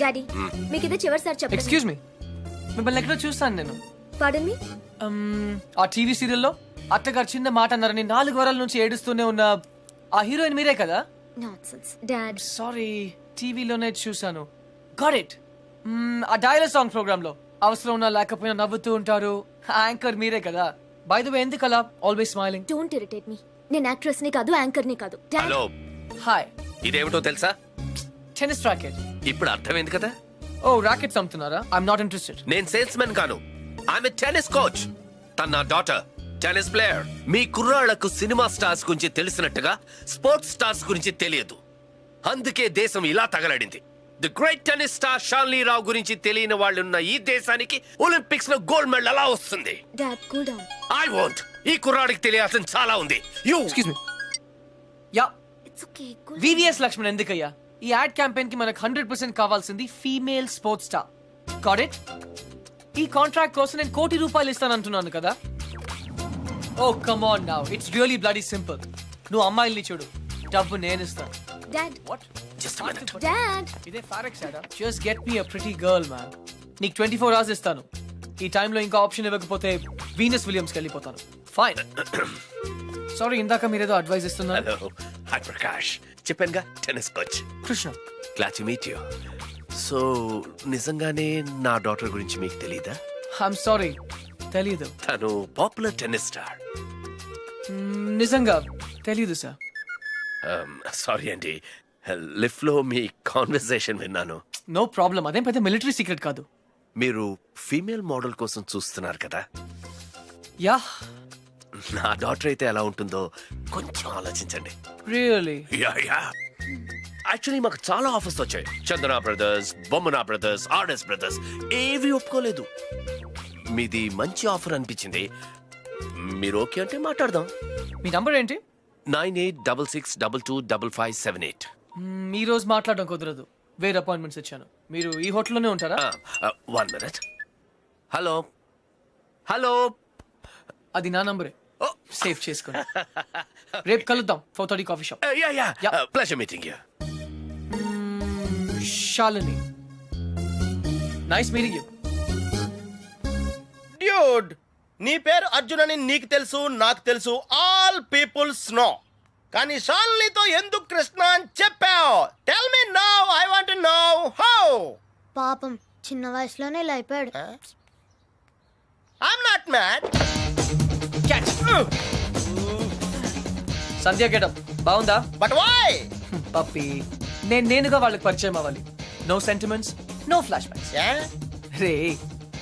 Daddy మీకు ఇదే చివరిసారి చెప్పండి. ఎక్స్క్యూజ్ మీ, మిమ్మల్ని ఎక్కడో చూస్తాను నేను. పాడన్ మీ. ఆ టీవీ సీరియల్లో అత్తగారు చిన్న మాట అన్నారని 4 వారాల నుంచి ఏడుస్తూనే ఉన్న ఆ హీరోయిన్ మీరే కదా? Nonsense dad. సారీ, టీవీలోనే చూసాను. Got it. ఆ డైలాగ్ సాంగ్ ప్రోగ్రామ్ లో అవసరం ఉన్నా లేకపోయినా నవ్వుతూ ఉంటారు. యాంకర్ మీరే కదా? బై ద వే, ఎందుకు అలా always smiling? Don't irritate me. నేను యాక్ట్రెస్ ని కాదు, యాంకర్ ని కాదు. Hello, hi. ఇదేమిటో తెలుసా? Tennis racket. ఇప్పుడు అర్థమైంది కదా. ఓ, రాకెట్స్ అమ్ముతున్నారా? I'm not interested. నేను సేల్స్ మెన్ కాను, ఆమె టెన్నిస్ కోచ్. తన నా డాటర్ టెన్నిస్ ప్లేయర్. మీ కుర్రాళ్లకు సినిమా స్టార్స్ గురించి తెలిసినట్టుగా స్పోర్ట్స్ స్టార్స్ గురించి తెలియదు. అందుకే దేశం ఇలా తగలడింది. The great tennis star Shalini Rao గురించి తెలియని వాళ్ళున్న ఈ దేశానికి ఒలింపిక్స్ లో గోల్డ్ మెడల్ అలా వస్తుంది. Dad cool down. I want ఈ కుర్రాడికి తెలియాల్సిన చాలా ఉంది. You excuse me. Ya, it's okay. Cool. VVS Laxman ఎందుకయ్యా? ఈ యాడ్ క్యాంపెయిన్ కి మనకు 100% కావాల్సింది female sports star. Got it? ఈ కాంట్రాక్ట్ కోసం నేను ₹1 కోటి ఇస్తానంటున్నాను కదా. Oh come on now, it's really bloody simple. నువ్వు అమ్మాయిల్ని చూడు, డబ్బు నేను ఇస్తాను. Dad. What? Just minute. Dad. ఇదే ఫారెక్స్ యాడా? Just get me a pretty girl man. నీకు 24 hours ఇస్తాను. ఈ టైంలో ఇంకా ఆప్షన్ ఇవ్వకపోతే వీనస్ విలియమ్స్కి వెళ్ళిపోతాను. ఫైన్. సారీ, ఇందాక మీరేదో అడ్వైస్ ఇస్తున్నారు. Hello, hi Prakash. చెప్పానుగా, tennis coach. Krishna. Glad to meet you. So నిజంగానే నా డాటర్ గురించి మీకు తెలీదా? ఐఎమ్ సారీ, తెలీదు. తను పాపులర్ టెన్నిస్ స్టార్. నిజంగా తెలీదు సార్. సారీ అండి, లిఫ్ట్ లో మీ కాన్వర్సేషన్ విన్నాను. నో ప్రాబ్లం, అదేం పెద్ద మిలిటరీ సీక్రెట్ కాదు. మీరు ఫీమేల్ మోడల్ కోసం చూస్తున్నారు కదా. యా. నా డాటర్ అయితే ఎలా ఉంటుందో కొంచెం ఆలోచించండి. రియల్లీ? యాక్చువల్లీ మాకు చాలా ఆఫర్స్ వచ్చాయి. చందన బ్రదర్స్, బొమ్మనా బ్రదర్స్, ఆర్ఎస్ బ్రదర్స్ ఏవి ఒప్పుకోలేదు. మీది మంచి ఆఫర్ అనిపించింది. మీరు ఓకే అంటే మాట్లాడదాం. మీ నంబర్ ఏంటి? 9866225578. ఈ రోజు మాట్లాడడం కుదరదు, వేరే అపాయింట్మెంట్స్ ఇచ్చాను. మీరు ఈ హోటల్లోనే ఉంటారా? 1 minute. హలో హలో, అది నా నంబరే, సేవ్ చేసుకోండి. రేపు కలుద్దాం 4:30 coffee shop. Pleasure meeting you. Shalini, nice meeting you. Dude, నీ పేరు అర్జున్ అని నీకు తెలుసు, నాకు తెలుసు, ఆల్ పీపుల్స్ నో. కానీ షాలినితో ఎందుకు కృష్ణ అని చెప్పావు? Tell me now, I want to know how. పాపం చిన్న వయసులోనే ఇలా అయిపోయాడు. I'm not mad. Sandhya getup బాగుందా? But why? పప్పి, నేనుగా వాళ్ళకి పరిచయం అవ్వాలి. No sentiments, no flashbacks. రే,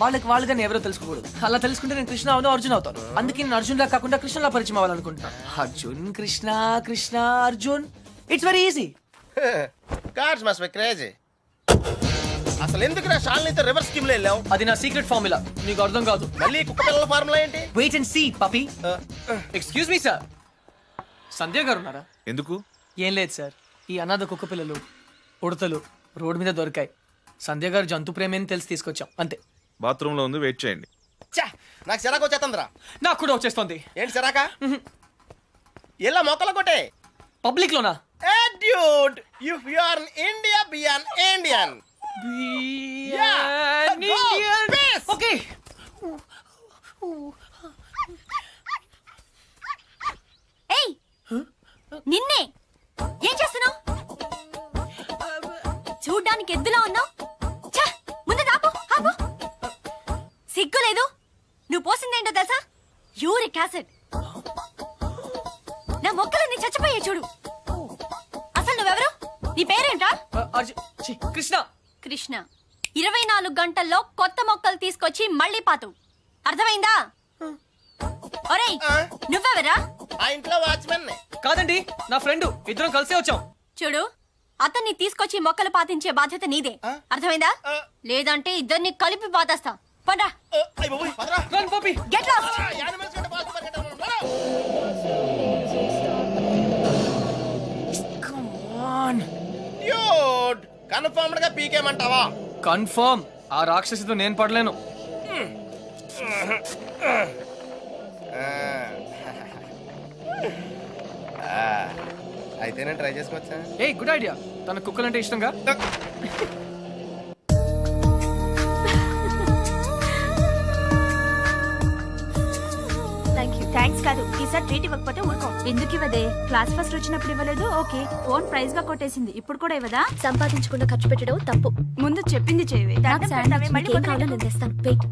వాళ్ళకి నేను ఎవరో తెలుసుకోకూడదు. అలా తెలుసుకుంటే నేను కృష్ణ అవును, అర్జున్ అవుతాను. అందుకే నేను అర్జున్ లా కాకుండా కృష్ణలా పరిచయం అవ్వాలనుకుంటున్నా. Arjun Krishna, Krishna Arjun, it's very easy. Cars must be crazy. అసలు ఎందుకు నా షాలినితో రివర్స్ స్కీమ్ లో వెళ్ళావు? అది నా సీక్రెట్ ఫార్ములా, నీకు అర్థం కాదు. మళ్ళీ కుక్క పిల్లల ఫార్ములా ఏంటి? Wait and see puppy. Excuse me sir, Sandhya గారు ఉన్నారా? ఎందుకు? ఏం లేదు సార్, ఈ అనాథ కుక్క పిల్లలు ఉడతలు రోడ్డు మీద దొరికాయి. సంధ్య గారు జంతు ప్రేమని తెలిసి తీసుకొచ్చాం, అంతే. బాత్రూంలో ఉంది, వెయిట్ చేయండి. నాకు సిరాకు వచ్చేస్తుందిరా. నాకు కూడా వచ్చేస్తుంది. ఏంటి సిరాక? ఇలా మొక్కలు కొట్టే పబ్లిక్ లోనా? Dude, if you are in India, be an Indian. Okay. ఏయ్, నిన్నే ఏం చేస్తున్నావు? చూడ్డానికి ఎద్దులా ఉన్నావు. ముందు ఆపు, ఆపు. సిగ్గు లేదు? నువ్వు పోసిందేంటో తెలుసా? Uric acid. నా మొక్కలన్నీ చచ్చిపోయాయి చూడు. అసలు నువ్వెవరు? నీ పేరేంటా? కృష్ణ. కృష్ణ. 24 గంటల్లో కొత్త మొక్కలు తీసుకొచ్చి మళ్ళీ పాతు. అర్థమైందా? ఒరేయ్, నువ్వెవరా? ఆ ఇంట్లో వాచ్మెన్. కాదండి, నా ఫ్రెండ్, ఇద్దరం కలిసే వచ్చాం. చూడు, అతన్ని తీసుకొచ్చి మొక్కలు పాతించే బాధ్యత నీదే. అర్థమైందా? లేదంటే ఇద్దరిని కలిపి పాతేస్తా. పడా. Run puppy. Get lost. Come on dude, confirmed గా పీకేమంటావా? కన్ఫర్మ్. ఆ రాక్షసితో నేను పడలేను. అయితే నేను ట్రై చేసుకోవచ్చా? A good idea. తన కుక్కలంటే ఇష్టంగా. కాదు ఈసారి ట్రీట్ ఇవ్వకపోతే ఊరుకో. ఎందుకు ఇవ్వదే? క్లాస్ ఫస్ట్ వచ్చినప్పుడు ఇవ్వలేదు, ఓకే. ఫోన్ ప్రైజ్ గా కొట్టేసింది, ఇప్పుడు కూడా ఇవ్వదా? సంపాదించకుండా ఖర్చు పెట్టడం తప్పు. ముందు చెప్పింది చేయవే. నాకు శాండ్విచ్ మీకేం కావాలో నేను తెస్తాను. Wait.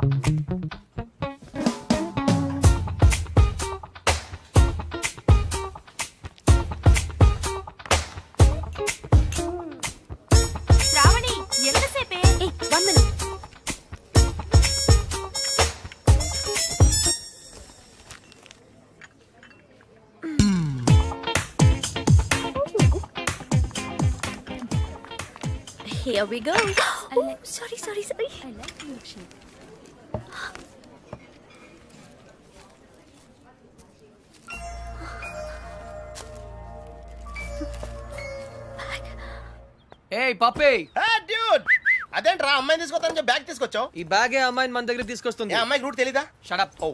Shravani ఎంతసేపే? 1 minute. Here we go. Oh, sorry. I like milkshake. ఏయ్ పప్పే, డ్యూడ్ అదేంట్రా అమ్మాయిని తీసుకొస్తానని చెప్పి బ్యాగ్ తీసుకొచ్చావు? ఈ బ్యాగే అమ్మాయిని మన దగ్గర తీసుకొస్తుంది. ఏ అమ్మాయికి రూట్ తెలీదా? షడప్. ఓ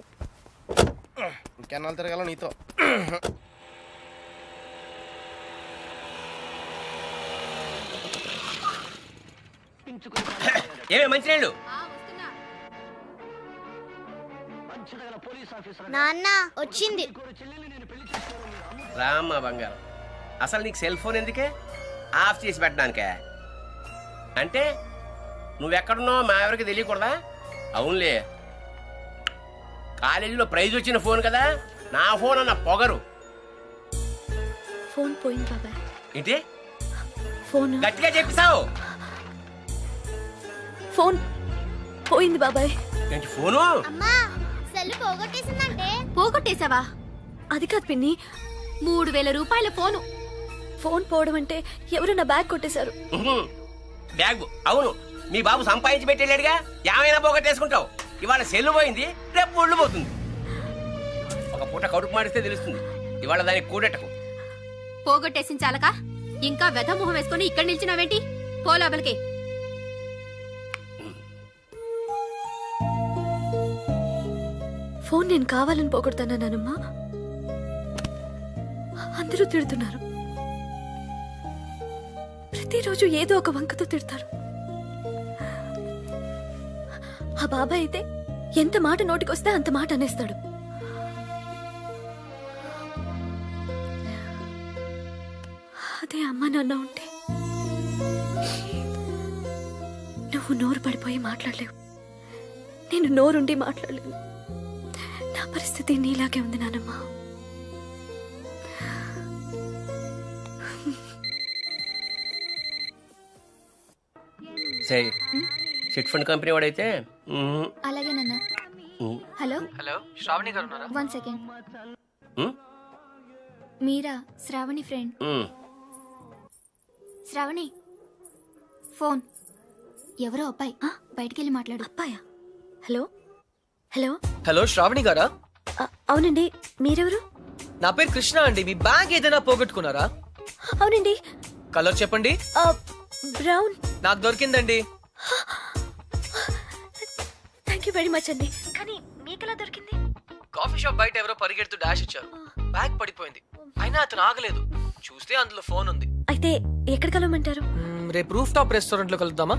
ఇంకెన్నాళ్ళు తిరగాల నీతో. ఏమే మంచినీళ్ళు? నాన్న వచ్చింది. రామ్మా బంగారం, అసలు నీకు సెల్ ఫోన్ ఎందుకే? ఆఫ్ చేసి పెట్టడానికే? అంటే నువ్వెక్కడున్నావు మా ఎవరికి తెలియకూడదా? అవునులే, కాలేజీలో ప్రైజ్ వచ్చిన ఫోన్ కదా, నా ఫోన్ అన్న పొగరు. ఫోన్ పోయింది బాబాయ్. ఏంటి ఫోన్ గట్టిగా చెప్పిసావు? ఫోన్ పోయింది బాబాయ్. ఏంటి ఫోను? అమ్మా సెల్ పోగొట్టేసిందంటే. పోగొట్టేశావా? అది కాదు పిన్ని, 3000 రూపాయల ఫోను. ఫోన్ పోవడం అంటే ఎవరు నా బ్యాగ్ కొట్టేశారు. బ్యాగ్? అవును, మీ బాబు సంపాదించి పెట్టేలేడుగా, ఏమైనా పోగొట్టేసుకుంటావు. ఇవాళ సెల్లు పోయింది, రేపు ఒళ్ళు పోతుంది. ఒక పూట కడుపు మాడిస్తే తెలుస్తుంది. ఇవాళ దానికి కూడెట్టకు. పోగొట్టేసిన చాలక ఇంకా వెధ మొహం వేసుకొని ఇక్కడ నిల్చున్నావేంటి? పో లోపలికి. ఫోన్ నేను కావాలని పోగొడతానా నానమ్మా? అందరూ తిడుతున్నారు. ప్రతిరోజు ఏదో ఒక వంకతో తిడతారు. ఆ బాబాయ్ అయితే ఎంత మాట నోటికొస్తే అంత మాట అనేస్తాడు. అదే అమ్మ నాన్న ఉంటే నువ్వు నోరు పడిపోయి మాట్లాడలేవు, నేను నోరుండి మాట్లాడలేను. నా పరిస్థితి నీలాగే ఉంది నానమ్మా. సరే, చిట్ ఫండ్ కంపెనీ వాడైతే అలాగే నాన్న. హలో హలో, శ్రావణి గారు ఉన్నారా? 1 సెకండ్. మీరా? శ్రావణి ఫ్రెండ్. శ్రావణి ఫోన్. ఎవరో అబ్బాయి, బయటికెళ్ళి మాట్లాడు. అబ్బాయా? Hello hello. హలో, శ్రావణి గారా? అవునండి, మీరెవరు? నా పేరు కృష్ణ అండి. మీ బ్యాగ్ ఏదైనా పోగొట్టుకున్నారా? అవునండి. కలర్ చెప్పండి. బ్రౌన్. నాకు దొరికిందండి. థ్యాంక్ యూ వెరీ మచ్ అండి. కానీ మీకెలా దొరికింది? కాఫీ షాప్ బయట ఎవరో పరిగెడుతూ డాష్ ఇచ్చారు, బ్యాగ్ పడిపోయింది. అయినా అతను ఆగలేదు. చూస్తే అందులో ఫోన్ ఉంది. అయితే ఎక్కడ కలవమంటారు? రేపు రూఫ్ టాప్ రెస్టారెంట్ లో కలుద్దామా?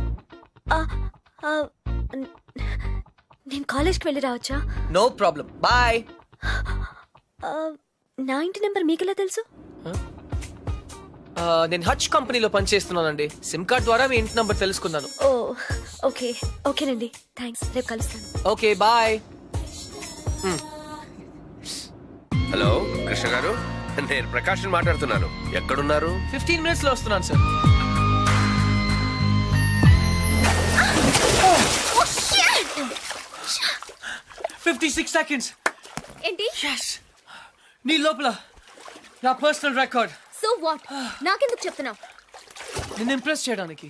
నేను కాలేజ్కి వెళ్ళి రావచ్చా? No problem, boy. నా ఇంటి నెంబర్ మీకెలా తెలుసు? నేను హచ్ కంపెనీలో పనిచేస్తున్నానండి. సిమ్ కార్డ్ ద్వారా మీ ఇంటి నంబర్ తెలుసుకున్నాను. ఓ ఓకే, ఓకేనండి, థ్యాంక్స్. రేపు కలుస్తాను. Okay, bye. హలో కృష్ణ గారు, నేను ప్రకాష్ మాట్లాడుతున్నాను. ఎక్కడున్నారు? 15 minutes లో వస్తున్నాను సార్. Oh, shit! 56 seconds. ఏంటి? Yes. నీ లోపల నా పర్సనల్ రికార్డ్. So what? నాకెందుకు చెప్తున్నావు? నిన్ను ఇంప్రెస్ చేయడానికి.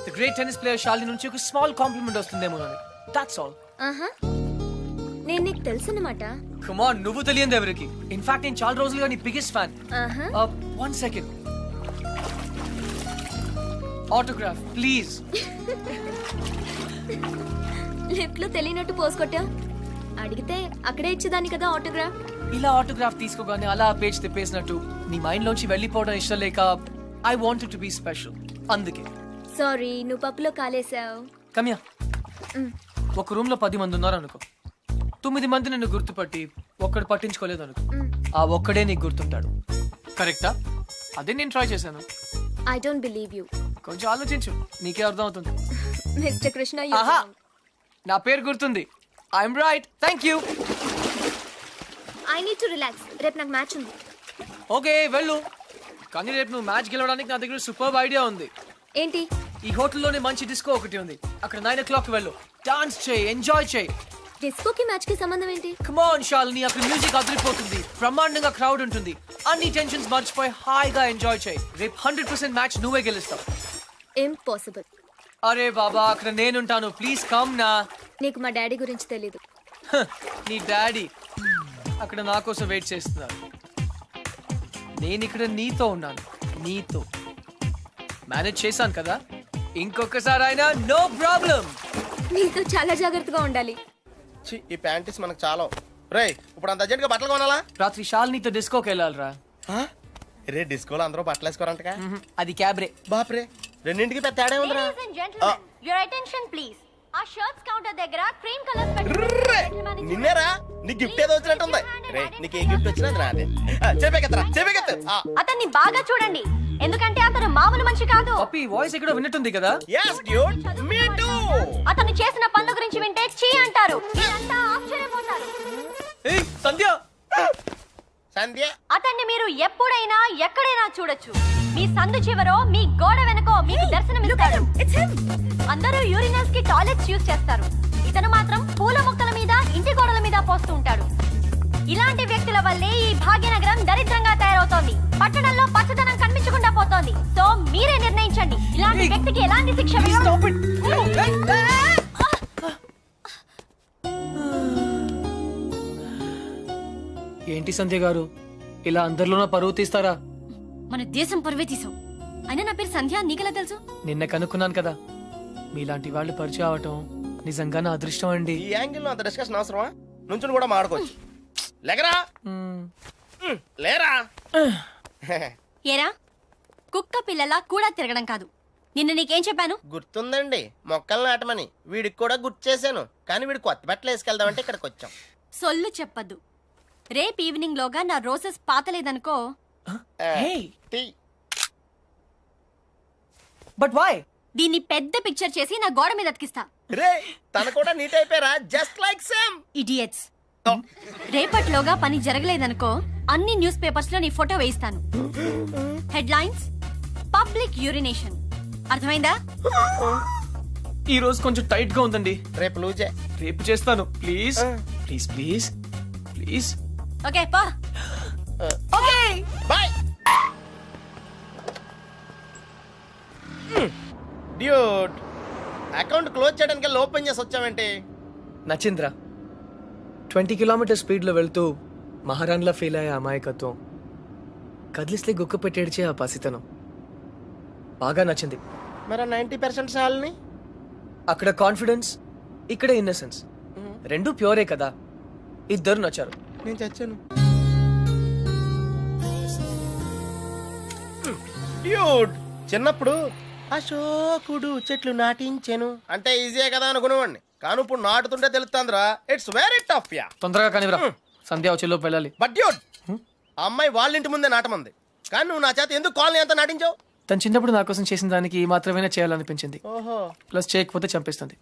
The great tennis player Shalini నుంచి ఒక స్మాల్ కాంప్లిమెంట్ వస్తుందేమో అని. That's all. ఆహా, నేను నీకు తెలుసన్నమాట. కమ్ ఆన్, నువ్వు తెలియదు ఎవరికి. ఇన్ఫాక్ట్ నేను చాలా రోజులుగా నీ బిగ్గెస్ట్ ఫ్యాన్. ఆహా. 1 second. Autograph please. లిఫ్ట్ లో తెలియనట్టు పోస్ కొట్టా. అడిగితే అక్కడే ఇచ్చేదాన్ని కదా ఆటోగ్రాఫ్. ఇలా ఆటోగ్రాఫ్ తీసుకోగానే అలా పేజ్ తిప్పేసినట్టు నీ మైండ్ లోంచి వెళ్ళిపోవడం ఇష్టం లేక I wanted to be special. అందుకే. సారీ, నువ్వు పప్పులో కాలేసావు. కమ్యా, ఒక రూమ్ లో 10 మంది ఉన్నారు అనుకో. 9 మంది నిన్ను గుర్తుపట్టి ఒక్కడు పట్టించుకోలేదు అనుకో, ఆ ఒక్కడే నీకు గుర్తుంటాడు. కరెక్టా? అదే నేను ట్రై చేశాను. I don't believe you. కొంచెం ఆలోచించు, నీకే అర్థం అవుతుంది. మిస్టర్ కృష్ణ ఆహా, నా పేరు గుర్తుంది. I'm right, thank you. I need to relax. రేపు నాకు మ్యాచ్ ఉంది. ఓకే వెళ్ళు, కానీ రేపు నువ్వు మ్యాచ్ గెలవడానికి నా దగ్గర సూపర్ ఐడియా ఉంది. ఏంటి? ఈ హోటల్లోనే మంచి డిస్కో ఒకటి ఉంది, అక్కడ 9 o'clock వెళ్ళు. డాన్స్ చేయి, ఎంజాయ్ చేయి. డిస్కోకి మ్యాచ్ కి సంబంధం ఏంటి? కమాన్ శాలిని, అక్కడ మ్యూజిక్ అదిరిపోతుంది, బ్రహ్మాండంగా క్రౌడ్ ఉంటుంది, అన్ని టెన్షన్స్ మర్చిపోయి హాయిగా ఎంజాయ్ చేయి. రేపు 100% మ్యాచ్ నువ్వే గెలుస్తావు. ఇంపాసిబుల్. అరే బాబా, అక్కడ నేనుంటాను, ప్లీజ్ కమ్ నా. నీకు మా డాడీ గురించి తెలీదు. హ, నీ డాడీ అక్కడ నా కోసం వెయిట్ చేస్తున్నాడు. నేను ఇక్కడ నీతో ఉన్నాను, నీతో మేనేజ్ చేశాను కదా, ఇంకొకసారి అయినా నో ప్రాబ్లం. నీతో చాలా జాగ్రత్తగా ఉండాలి. ఛీ, ఈ ప్యాంటీస్ మనకు చాలా. రే, ఇప్పుడు అంత అర్జెంట్ గా బట్టలు కొనాలా? రాత్రి శాలినితో డిస్కోకి వెళ్ళాలిరా. ఆ? రే, డిస్కోలో అందరూ బట్టలు వేసుకోరంటగా? అది క్యాబ్రే. బాప్రే, రెండింటికి పెద్ద తేడా ఉందిరా. Ladies and gentlemen, your attention please. ఆ షర్ట్స్ కౌంటర్ దగ్గర క్రీమ్ కలర్స్ ర్రే, నిన్నేరా? నీ గిఫ్ట్ ఏదో వచ్చినట్టుంది. రే, నీకు ఏ గిఫ్ట్ వచ్చినా అది నాదే. చెప్పేకెత్తరా, చెప్పేకెత్తు. అతన్ని బాగా చూడండి, ఎందుకంటే అతను మామూలు మనిషి కాదు. పప్పి వాయిస్ ఎక్కడో విన్నట్టుంది కదా. yes dude, me too. అతను చేసిన పనుల గురించి వింటే చీ అంటారు, మీరంతా ఆశ్చర్యపోతారు. ఏయ్ సంధ్య, సంధ్య, అతన్ని మీరు ఎప్పుడైనా ఎక్కడైనా చూడొచ్చు. మీ సందు చివరో మీ గోడ వెనకో మీకు దర్శనమిస్తాడు. అందరూ యూరినల్స్ కి టాయిలెట్స్ యూజ్ చేస్తారు, ఇతను మాత్రం పూల మొక్కల మీద ఇంటి గోడల మీద పోస్తూ ఉంటాడు. ఇలాంటి వ్యక్తుల వల్లే ఈ భాగ్యనగరం దరిద్రంగా తయారవుతోంది, పట్టణంలో పచ్చదనం కనిపించకుండా పోతోంది. సో మీరే నిర్ణయించండి, ఇలాంటి వ్యక్తికి ఎలాంటి శిక్ష వేయాలి? stop it. ఏంటి సంధ్య గారు, ఇలా అందరిలోనూ పరువు తీస్తారా? మన దేశం పరువే తీసావు. అయినా నా పేరు సంధ్య, నీకెలా తెలుసు? నిన్న కనుక్కున్నాను కదా. మీలాంటి వాళ్ళు పరిచయం అవటం నిజంగా నా అదృష్టం అండి. ఈ యాంగిల్ లో అంత డిస్కషన్ అవసరమా? నుంచుని కూడా మాడుకోవచ్చు. లేకరా, లేరా. ఏరా, కుక్క పిల్లలా కూడా తిరగడం కాదు. నిన్న నీకేం చెప్పాను? గుర్తుందండి, మొక్కలు నాటమని. వీడికి కూడా గుర్తు చేశాను, కానీ వీడు కొత్త బట్టలు వేసుకెళ్దామంటే ఇక్కడికి వచ్చాం. సొల్లు చెప్పద్దు. రేపు ఈవినింగ్ లోగా నా రోజెస్ పాతలేదనుకో. టీ. But why? దీన్ని పెద్ద పిక్చర్ చేసి నా గోడ మీద అతికిస్తా. రే, తన కూడా నీట్ అయిపోయారా? Just like same. ఇడియట్స్. రేపటిలోగా పని జరగలేదనుకో, అన్ని న్యూస్ పేపర్స్ లో నీ ఫోటో వేయిస్తాను. Headlines: public urination. అర్థమైందా? ఈ రోజు కొంచెం టైట్ గా ఉందండి. రేపు లూజే. రేపు చేస్తాను, please please please please. Okay పా. Okay bye. Dude, account close చేయడానికి ఓపెన్ చేసి వచ్చామంటే. నచింద్ర 20 కిలోమీటర్ స్పీడ్ లో వెళ్తూ మహారాణిలా ఫీల్ అయ్యే అమాయకత్వం, కదిలిస్తే గుక్క పెట్టేడ్చే ఆ పసితనం బాగా నచ్చింది. మరి 90% సాల్ని అక్కడ కాన్ఫిడెన్స్, ఇక్కడ ఇన్నసెన్స్, రెండు ప్యూరే కదా. ఇద్దరు నచ్చారు. నేను చచ్చాను. డ్యూడ్, చిన్నప్పుడు అశోకుడు చెట్లు నాటించెను అంటే ఈజీయే కదా అనుకునేవాడిని, కానీ ఇప్పుడు నాటుతుంటే తెలుస్తుందిరా. It's very tough ya. తొందరగా కానివ్వరా, సంధ్య వచ్చేలోపు వెళ్ళాలి. బట్ డ్యూడ్, ఆ అమ్మాయి వాళ్ళ ఇంటి ముందే నాటమంది, కానీ నువ్వు నా చేత ఎందుకు కాలనీ అంతా నాటించావు? తను చిన్నప్పుడు నా కోసం చేసిన దానికి మాత్రమే చేయాలనిపించింది. ఓహో. ప్లస్ చేయకపోతే చంపేస్తుంది.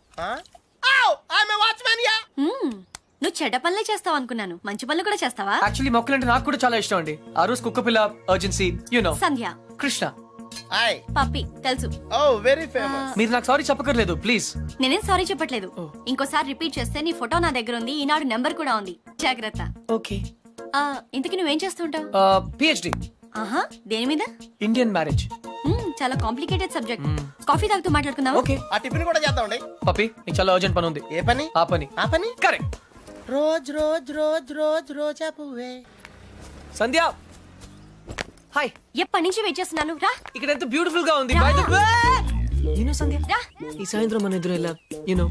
నువ్వు చెడ్డ పనులే చేస్తావు అనుకున్నాను, మంచి పనులు కూడా చేస్తావా? యాక్చువల్లీ మొక్కలంటే నాకు కూడా చాలా ఇష్టం అండి. ఆ రోజు కుక్క పిల్ల, అర్జెన్సీ, యు నో, సంధ్య, కృష్ణ. పప్పి తెలుసు. ఓ వెరీ ఫేమస్. మీరు నాకు సారీ చెప్పకర్లేదు ప్లీజ్. నేనేం సారీ చెప్పట్లేదు. ఇంకోసారి రిపీట్ చేస్తే నీ ఫోటో నా దగ్గర ఉంది, ఈనాడు నెంబర్ కూడా ఉంది, జాగ్రత్త. ఓకే. ఇంతకీ నువ్వేం చేస్తుంటావు? పిహెచ్డి. ఆహా, దేని మీద? Indian marriage. చాలా కాంప్లికేటెడ్ సబ్జెక్ట్. కాఫీ తాగుతూ మాట్లాడుకుందాం. ఓకే. ఆ టిఫిన్ కూడా చేద్దామండి. పప్పి, నీకు చాలా అర్జెంట్ పని ఉంది. ఏ పని? ఆ పని. ఆ పని correct. Rose rose rose rose రోజా పువ్వే. సంధ్య, హాయ్. ఎప్పటి నుంచి వెయిట్ చేస్తున్నాను, రా. ఇక్కడ ఎంత బ్యూటిఫుల్ గా ఉంది. By the way, you know Sandhya, రా. ఈ సాయంత్రం మన ఎదురు ఎలా, you know.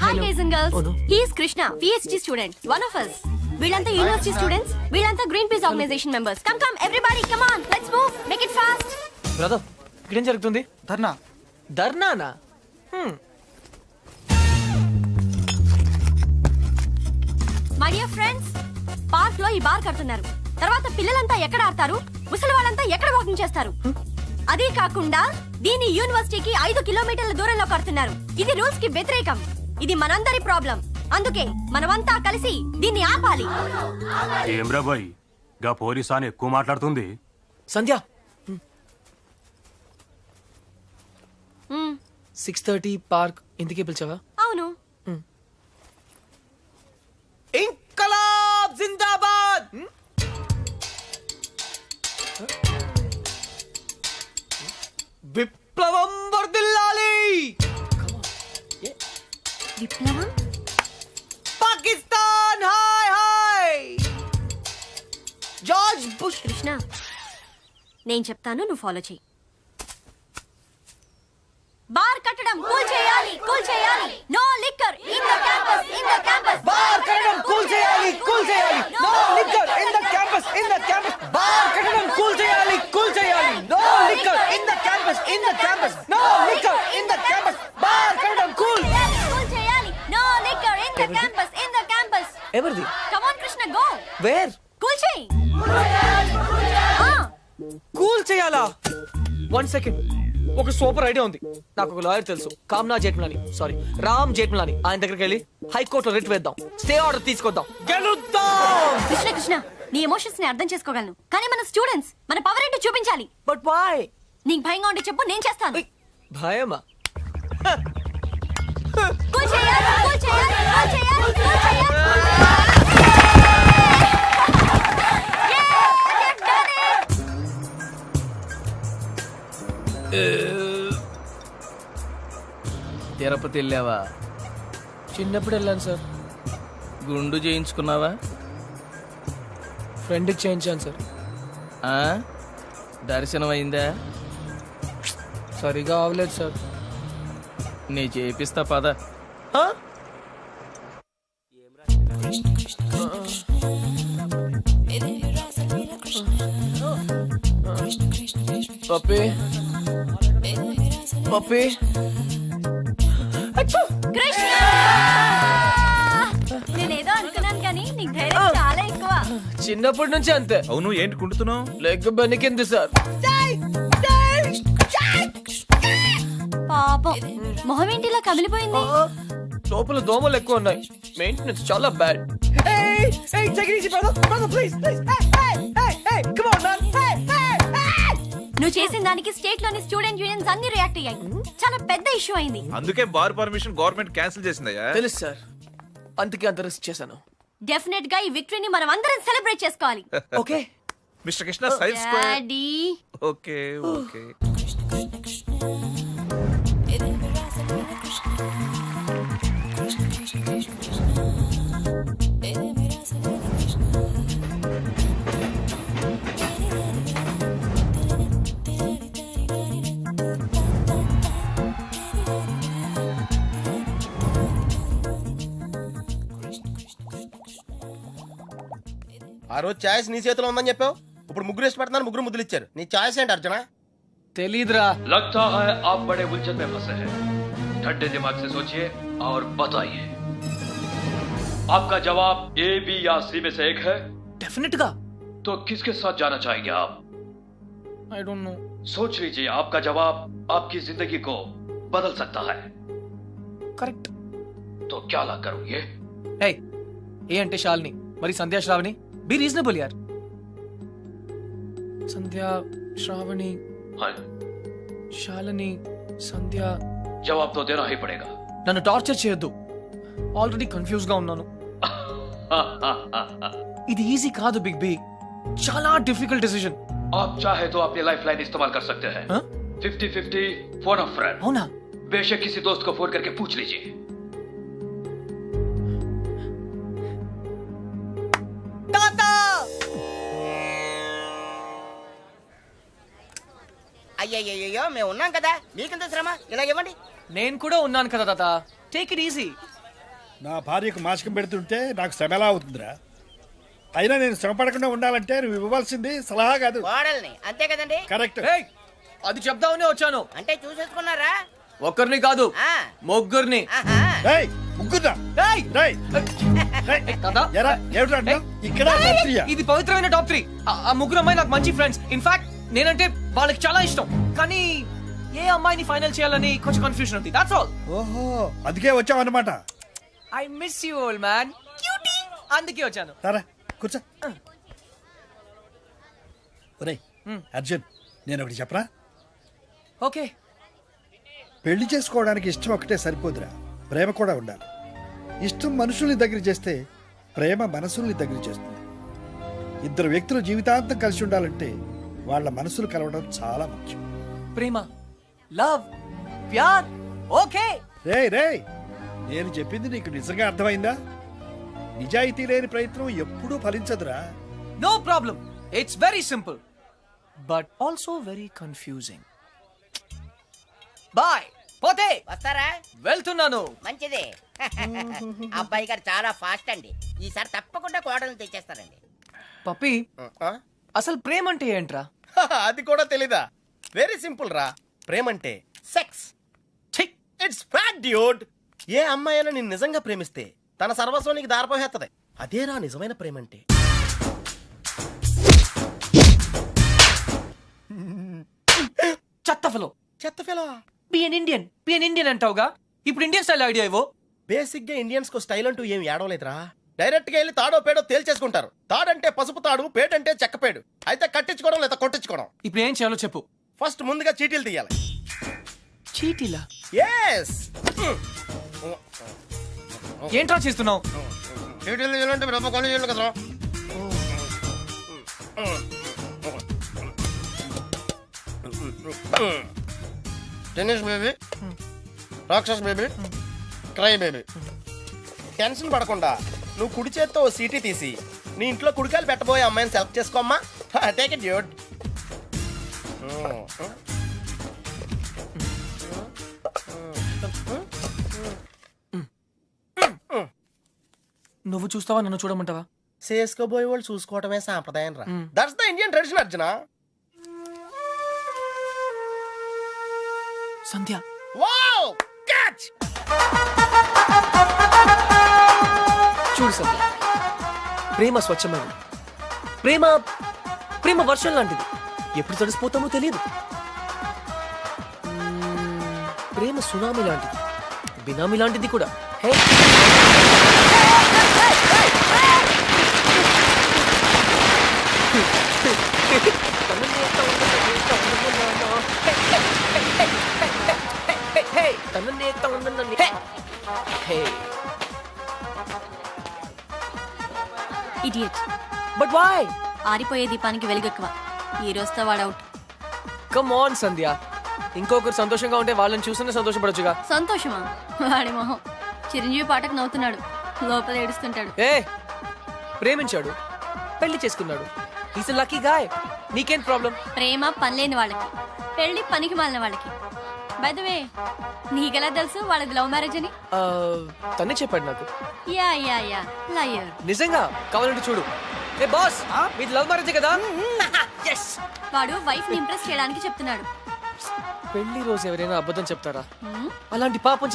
Hi guys and Oh, no. Girls, he is Krishna, PhD student, one of us. వీళ్ళంతా యూనివర్సిటీ స్టూడెంట్స్, వీళ్ళంతా Greenpeace organisation members. Come come everybody, come on, let's move, make it fast. Brother, ఇక్కడ ఏం జరుగుతుంది? ధర్నా. ధర్నానా? My dear friends, park లో ఈ bar కడుతున్నారు. తర్వాత పిల్లలంతా ఎక్కడ ఆడతారు, ముసలి వాళ్ళంతా ఎక్కడ వాకింగ్ చేస్తారు? అదే కాకుండా దీని యూనివర్సిటీకి 5 కిలోమీటర్ల దూరంలో కడుతున్నారు. ఇది రూల్స్ కి వ్యతిరేకం. ఇది మనందరి ప్రాబ్లం. అందుకే మనమంతా కలిసి దీన్ని ఆపాలి. ఏమ్రా బాయ్ గా పోలీసాని ఎక్కువ మాట్లాడుతుంది. సంధ్య మ్, 6:30 పార్క్ ఇంటికి పిలిచావా? అవును. ఇంకలాబ్ జిందాబాద్. విప్లవం వర్ధిల్లాలి. విప్లవం? Pakistan hi hi. George bush. Krishna, నేను చెప్తాను, నువ్వు ఫాలో చెయ్యి. బార్ కట్టడం కూల్ చేయాలి, కూల్ చేయాలి. No liquor in the campus, in the campus. Bar కట్టడం కూల్ చేయాలి, కూల్ చేయాలి. No liquor in the campus, in the campus. Bar కట్టడం కూల్ చేయాలి, కూల్ చేయాలి. No liquor in the campus, in the campus. No liquor in the campus. Bar కట్టడం cool cool చేయాలి. No liquor in the campus, in the campus. ఎవరిది? Come on Krishna, go. Where? Cool చేయి. Cool చేయాలా? 1 second. ఒక super idea ఉంది. నాకు ఒక lawyer తెలుసు, కామ్నా జేట్మలాని, సారీ రామ్ జేట్మలాని. ఆయన దగ్గరికి వెళ్ళి హైకోర్టులో రిట్ వేద్దాం, స్టే ఆర్డర్ తీసుకొద్దాం, గెలుద్దాం. కృష్ణ కృష్ణ, నీ ఎమోషన్స్ ని అర్థం చేసుకోగలను, కానీ మన స్టూడెంట్స్, మన పవర్ ఏంటో చూపించాలి. But why? నీకు భయంగా ఉంటే చెప్పు, నేను చేస్తాను. భయమా? కూల్ చేయాలి, కూల్ చేయాలి, కూల్ చేయాలి, కూల్ చేయాలి. తిరుపతి వెళ్ళావా? చిన్నప్పుడు వెళ్ళాను సార్. గుండు చేయించుకున్నావా? ఫ్రెండ్కి చేయించాను సార్. ఆ? దర్శనం అయిందా? సరిగా అవలేదు సార్. నీ చేపిస్తా పద. పప్పి పప్పి. కృష్ణ, నేనేదో అనుకున్నాను, కానీ నీకు ధైర్యం చాలా ఎక్కువ. చిన్నప్పటి నుంచి అంతే. అవును ఏంటి కుంటున్నావు? Leg బెనికింది sir. పాపం, మొహం ఏంటిలా కమిలిపోయింది? లోపల దోమలు ఎక్కువ ఉన్నాయి. మెయింటెనెన్స్ చాలా బ్యాడ్. నువ్వు చేసిన దానికి స్టేట్ లోని స్టూడెంట్ యూనియన్స్ అన్ని రియాక్ట్ అయ్యాయి. చాలా పెద్ద ఇష్యూ అయింది. అందుకే బార్ పర్మిషన్ గవర్నమెంట్ క్యాన్సిల్ చేసిందయ్యా. తెలుసు సార్, అందుకే అంత రిస్క్ చేశాను. డెఫినెట్ గా ఈ విక్టరీని మనం అందరం సెలబ్రేట్ చేసుకోవాలి. Okay mister Krishna science square. Daddy, okay okay. ఆ రోజు ఛాయిస్ నీ చేతిలో ఉందని చెప్పావు, ఇప్పుడు ముగ్గురు ఇష్టపడుతున్నారు, ముగ్గురు ముద్దులు ఇచ్చారు. నీ ఛాయిస్ ఏంటి అర్జున? తెలీదురా. लगता है आप बड़े उलझन में फंसे हैं। ठंडे दिमाग से सोचिए और बताइए, आपका जवाब ए, बी या सी में से एक है, డెఫినెట్ గా. तो किसके साथ जाना चाहेंगे आप? I don't know. सोच लीजिए, आपका जवाब आपकी जिंदगी को बदल सकता है। కరెక్ట్. तो क्या ला करोगे? ఏయ్, ఏ అంటే శాలిని, మరి సంధ్యా శ్రావణి. బి రీజనబుల్ యార్. సంధ్యా శ్రావణి, हाँ, శాలిని, సంధ్య. जवाब तो देना ही पड़ेगा। నన్ను టార్చర్ చేయొద్దు. ఆల్రెడీ కన్ఫ్యూజ్ గా ఉన్నాను. ఇది ఈజీ కాదు బిగ్ బి, చాలా డిఫికల్ట్ డిసిజన్. आप चाहे तो अपनी लाइफ लाइन इस्तेमाल कर सकते हैं। 50-50 फोन ऑफ फ्रेंड। అవునా? बेशक किसी दोस्त को फोन करके पूछ लीजिए। అయ్యయ్యో మేము ఉన్నాం కదా, మీకెంత శ్రమ, ఇలా ఇవ్వండి. నేను కూడా ఉన్నాను కదా తాత. Take it easy. నా భార్యకు మాసికం పెడుతుంటే నాకు శ్రమ ఎలా అవుతుందిరా? అయినా నేను శ్రమ పడకుండా ఉండాలంటే నువ్వు ఇవ్వాల్సింది సలహా కాదు, కోడల్ని, అంతే కదండి? కరెక్ట్. ఏయ్, అది చెప్దామనే వచ్చాను. అంటే చూసేసుకున్నారా? ఒక్కరిని కాదు, ఆ. ముగ్గురిని. ఆహా. ఏయ్, ముగ్గురా. ఏయ్, రేయ్ కదా ఎరా ఏమిటా అంటున్నావ్? ఇక్కడ రాత్రియా? ఇది పవిత్రమైన టాప్ 3. ఆ ముగ్గురు అమ్మాయి నాకు మంచి ఫ్రెండ్స్. ఇన్ఫాక్ట్ నేనంటే వాళ్ళకి చాలా ఇష్టం. కానీ ఏ అమ్మాయిని ఫైనల్ చేయాలని కొంచెం కన్ఫ్యూజన్ ఉంది. That's all. ఓహో అందుకే వచ్చావు అనమాట. I miss you old man. Cutie. అందుకే వచ్చాను. సరే కూర్చో. ఒరేయ్ అర్జున్, నేను ఒకటి చెప్పరా? ఓకే. పెళ్లి చేసుకోవడానికి ఇష్టం ఒకటే సరిపోదురా, ప్రేమ కూడా ఉండాలి. ఇష్టం మనుషుల్ని దగ్గర చేస్తే ప్రేమ మనసుల్ని దగ్గర చేస్తుంది. ఇద్దరు వ్యక్తులు జీవితాంతం కలిసి ఉండాలంటే వాళ్ళ మనసులు కలవడం చాలా ముఖ్యం. ప్రేమ, లవ్, ప్యార్. ఓకే. రేయ్ రేయ్, నేను చెప్పింది నీకు నిజంగా అర్థమైందా? నిజాయితీ లేని ప్రయత్నం ఎప్పుడూ ఫలించదురా. No problem. It's very simple but also very confusing. Bye. పోతే వస్తారా? వెళ్తున్నాను. మంచిది. అబ్బాయి గారు చాలా ఫాస్ట్ అండి. ఈసారి తప్పకుండా కోడలు తెచ్చేస్తారండి. పప్పి, అసలు ప్రేమ అంటే ఏంట్రా? అది కూడా తెలీదా? వెరీ సింపుల్ రా. ప్రేమంటే సెక్స్. It's fact dude. ఏ అమ్మాయి అయినా నిన్ను నిజంగా ప్రేమిస్తే తన సర్వస్వం నీకు దారిపోహేత్తది. అదేరా నిజమైన ప్రేమంటే. చెత్త ఫెలో. చెత్త ఫెలో. బి ఎన్ ఇండియన్ అంటావుగా. ఇప్పుడు ఇండియన్ స్టైల్ ఐడియా ఇవ్వు. బేసిక్ గా ఇండియన్స్ కు స్టైల్ అంటూ ఏం ఏడవలేదురా. డైరెక్ట్ గా వెళ్ళి తాడో పేడో తేల్చేసుకుంటారు. తాడంటే పసుపు తాడు, పేడంటే చెక్కపేడు. అయితే కట్టించుకోవడం లేదా కొట్టించుకోవడం. ఇప్పుడు ఏం చేయాలో చెప్పు. ఫస్ట్ ముందుగా చీటీలు తీయాలి. చీటీలా? ఎస్. ఏంట్రా చేస్తున్నావు? చీటీలు తీయాలంటే రూపాయి కొని చేయాలి కదరా. టెన్నిస్ బేబీ, రాక్షస్ బేబీ, క్రై బేబీ. టెన్షన్ పడకుండా నువ్వు కుడి చేత్తో ఓ సీటీ తీసి నీ ఇంట్లో కుడికాయలు పెట్టబోయే అమ్మాయిని సెలెక్ట్ చేసుకోమ్మా. Take it dude. నువ్వు చూస్తావా, నన్ను చూడమంటావా? చేసుకోబోయే వాళ్ళు చూసుకోవటమే సాంప్రదాయం రా. That's the Indian tradition Arjuna. Sandhya. Wow catch. చూడు సంధ్య, ప్రేమ స్వచ్ఛమైనది. ప్రేమ ప్రేమ వర్షం లాంటిది. ఎప్పుడు తడిసిపోతామో తెలియదు. ప్రేమ సునామీ లాంటిది, బినామీ లాంటిది కూడా. Hey, idiot. But why? ఆరిపోయే దీపానికి వెలుగెక్కువ. ఈ రోజుతో వాడవుట్. కమ్ ఆన్ సంధ్య, ఇంకొకరు సంతోషంగా ఉంటే వాళ్ళని చూస్తేనే సంతోషపడొచ్చుగా. సంతోషమా? వాడి మొహం. చిరంజీవి పాటకు నవ్వుతున్నాడు, లోపల ఏడుస్తుంటాడు. ఏ, ప్రేమించాడు, పెళ్లి చేసుకున్నాడు. Is a lucky guy. నీకేం ప్రాబ్లం? ప్రేమ పనిలేని వాళ్ళకి, పెళ్లి పనికి మాలిన వాళ్ళకి. బై ద వే, నీకెలా తెలుసు వాళ్ళది లవ్ మ్యారేజ్ అని? తనే చెప్పాడు నాకు. Yeah yeah yeah liar. నిజంగా? కావాలంటే చూడు. ఏ బాస్, మీది లవ్ మ్యారేజ్ కదా? yes. వాడు వైఫ్ ని ఇంప్రెస్ చేయడానికి చెప్తున్నాడు. పెళ్లి రోజు ఎవరైనా అబద్ధం చెప్తారా? అలాంటి పాపం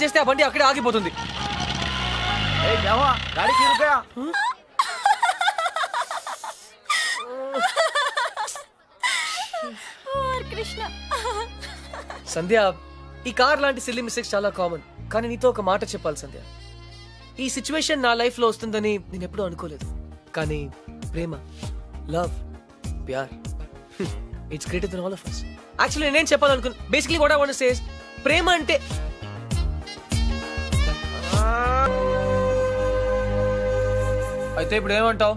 చేస్తే ఆ బండి అక్కడే ఆగిపోతుంది. కృష్ణ. సంధ్య, ఈ కార్ లాంటి సిల్లీ మిస్టేక్స్ చాలా కామన్. కానీ నీతో ఒక మాట చెప్పాలి సంధ్య. ఈ సిచ్యువేషన్ నా లైఫ్ లో వస్తుందని నేను ఎప్పుడూ అనుకోలేదు. కానీ ప్రేమ, లవ్, ప్యార్, it's greater than all of us. Actually నేనేం చెప్పాలనుకున్నా, basically what I want to say is, ప్రేమ అంటే అయితే ఇప్పుడు ఏమంటావు?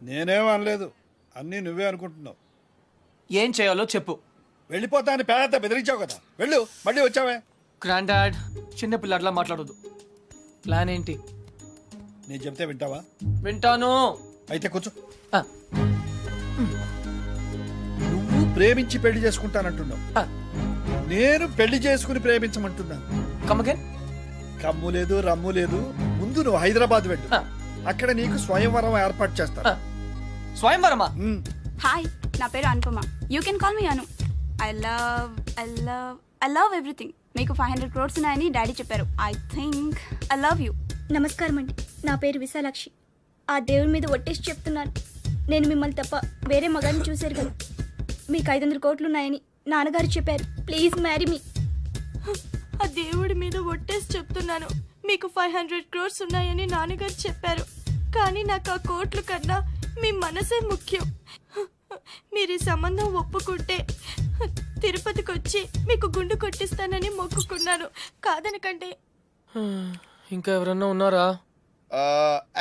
నేనేం అనలేదు, అన్నీ నువ్వే అనుకుంటున్నావు. ఏం చేయాలో చెప్పు. వెళ్ళిపోతా అని పేద బెదిరించావు కదా, వెళ్ళు. మళ్ళీ వచ్చావే. గ్రాండ్ డాడ్, చిన్న పిల్లట్లా మాట్లాడొద్దు. ప్లాన్ ఏంటి? నేను చెప్తే వింటావా? వింటాను. అయితే కూర్చో. నువ్వు ప్రేమించి పెళ్లి చేసుకుంటానంటున్నావు, నేను పెళ్లి చేసుకుని ప్రేమించమంటున్నాను. కమ్మగన్. కమ్ము లేదు, రమ్ము లేదు. ముందు నువ్వు హైదరాబాద్ వెళ్ళు, అక్కడ నీకు స్వయంవరం ఏర్పాటు చేస్తా. స్వయంవరమా? హాయ్, నా పేరు Anupama. You can call me Anu. I love everything. మీకు 500 crores ఉన్నాయని డాడీ చెప్పారు. I think I love you. నమస్కారం అండి, నా పేరు విశాలాక్షి. ఆ దేవుడి మీద ఒట్టేసి చెప్తున్నాను, నేను మిమ్మల్ని తప్ప వేరే మగాన్ని చూశారు కదా. మీకు 500 కోట్లు ఉన్నాయని నాన్నగారు చెప్పారు. Please marry me. ఆ దేవుడి మీద ఒట్టేసి చెప్తున్నాను, మీకు 500 crores ఉన్నాయని నాన్నగారు చెప్పారు. కానీ నాకు ఆ కోట్లు కన్నా మీ మనసే ముఖ్యం. మీరు ఈ సంబంధం ఒప్పుకుంటే తిరుపతికి వచ్చి మీకు గుండు కొట్టిస్తానని మొక్కుకున్నాను. కాదనకంటే. ఇంకా ఎవరన్నా ఉన్నారా?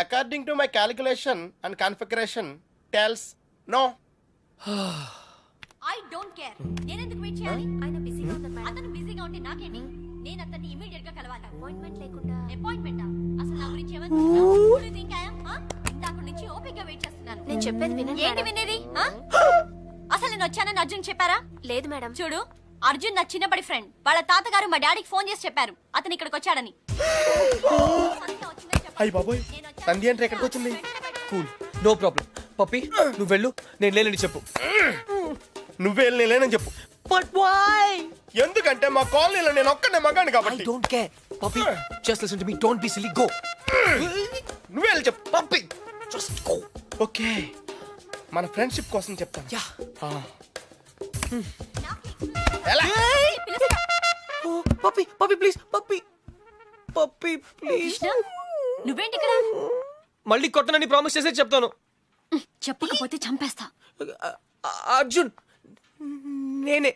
According to my calculation and configuration tells no. I don't care. నేను ఎందుకు వెయిట్ చేయాలి? ఆయన బిజీగా ఉన్నారు మేడం. అతను బిజీగా ఉంటే నాకేంటి? నేను అతన్ని ఇమిడియట్ గా కలవాలి. అపాయింట్మెంట్ లేకుండా. అపాయింట్మెంటా? అసలు నా గురించి ఏమనుకుంటున్నావు? ఇందాక నుంచి ఓపికగా వెయిట్ చేస్తున్నాను. నేను చెప్పేది వినండి. ఏంటి వినేది? అసలు నేను వచ్చానని అర్జున్ చెప్పారా? లేదు మేడం. చూడు, అర్జున్ నా చిన్నప్పటి ఫ్రెండ్. వాళ్ళ తాతగారు మా డాడీకి ఫోన్ చేసి చెప్పారు అతను ఇక్కడికి వచ్చాడని. అయ్యి బాబోయ్, నంది అంటే ఎక్కడికి వచ్చింది? Cool, no problem. పప్పి నువ్వు వెళ్ళు, నేను లేనని చెప్పు. నువ్వే లేనని చెప్పు. But why? ఎందుకంటే మా కాలనీలో నేను ఒక్కనే మగాను ఐ కాబట్టి. Don't care. Pappi just listen to me, don't be silly, go. నువ్వే వెళ్ళి చెప్పు. Pappi just go. ఓకే, మన ఫ్రెండ్షిప్ కోసం చెప్తాను. యా. ఎలా? Pappi Pappi please, Pappi Pappi please. నువ్వేంటి ఇక్కడ? మళ్ళీ కొట్టనని ప్రామిస్ చేసే చెప్తాను. చెప్పకపోతే చంపేస్తా. అర్జున్, నేనే.